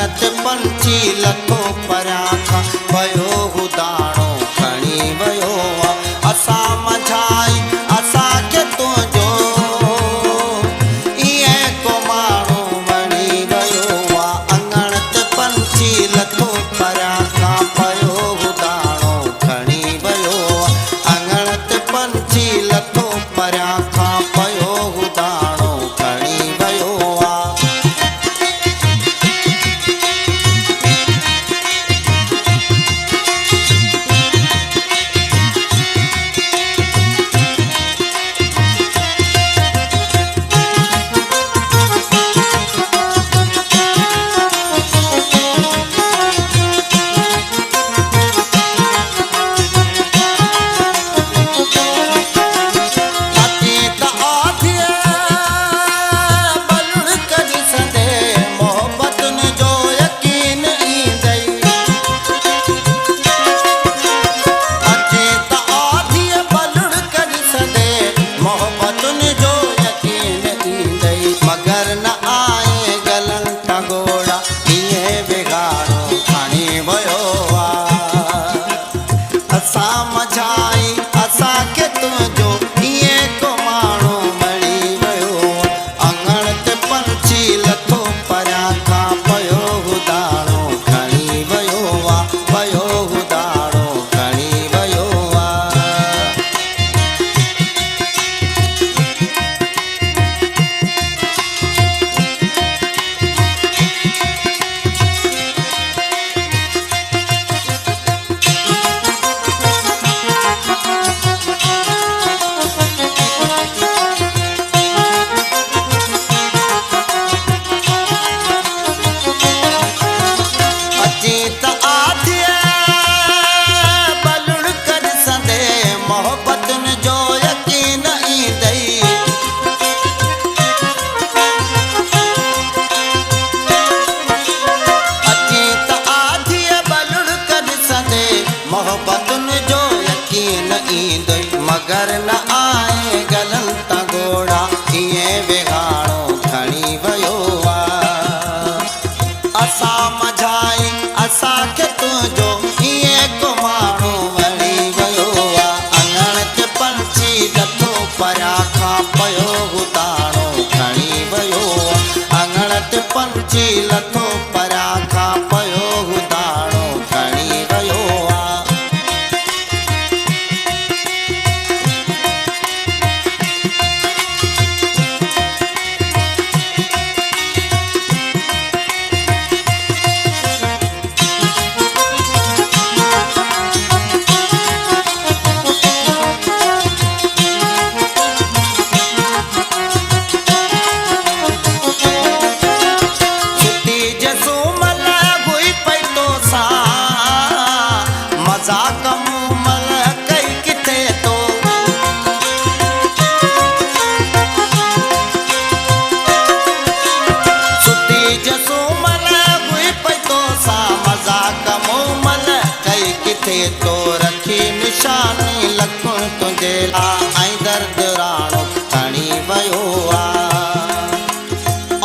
अंगणत पंछी लथो परियां खां पयो दाणो खणी वियो आहे। असां मझाई असांखे तुंहिंजो ईअं को माण्हू वणी वियो आहे। अंगणत पंछी लथो परियां खां पयो दाणो खणी वियो आहे। अंगणत पंछी लथो परियां खां पयो दाणो खणी वियो आहे। मगर न आए गलन ता घोड़ा ईअं बिगाड़ो खणी वियो आहे। असां मझाई असांखे तुंहिंजो ईअं को माण्हू वणी वियो आहे। अंगणत पंछी लथो परियां खां पयो दाणो खणी वियो आहे। अंगणत पंछी लथो परियां खां पयो दाणो खणी वियो आहे। तो रखी निशानी लखुण तुंहिंजे लाइ ऐं दर्दराणो खणी वियो आहे।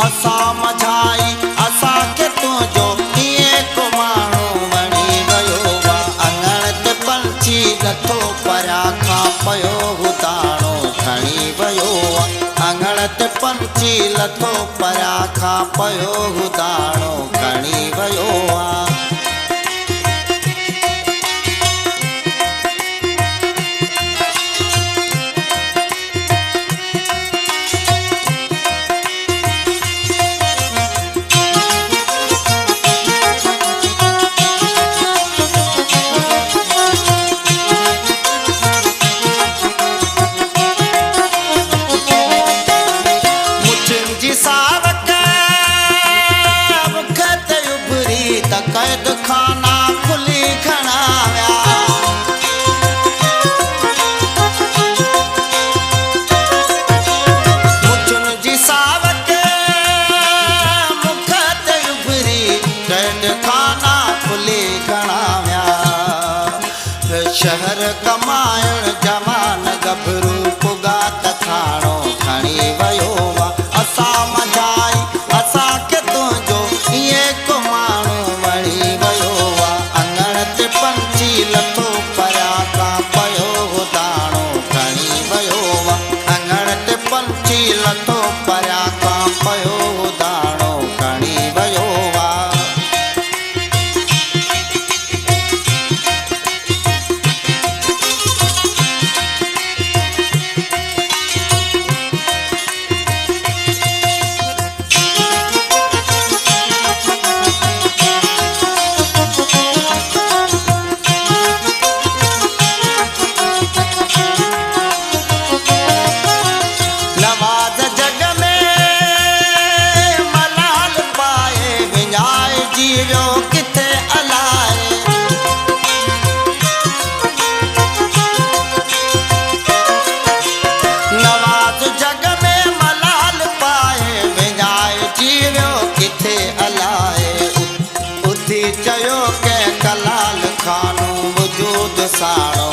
असां मझाई असांखे तुंहिंजो ईअं को माण्हू वणी वियो आहे। अंगणत पंछी लथो परियां खां पयो दाणो खणी वियो आहे। अंगणत पंछी लथो परियां खां पयो दाणो खणी वियो आहे। कैद खाना खुली खणा विया मुछुनि जी सावक मुख ते उभरी कैद खाना खुली खणा विया। शहर कमाइण जवान गभरू पुगा त थाणो खणी वियो आहे। असां मझाई असांखे तुंहिंजो ईअं को माण्हू वियो किथे अलाए। नवाज़ जग में मलाल पाए विञाए जीवियो किथे अलाए। उथी चयो के कलाल खानो वजूद साणो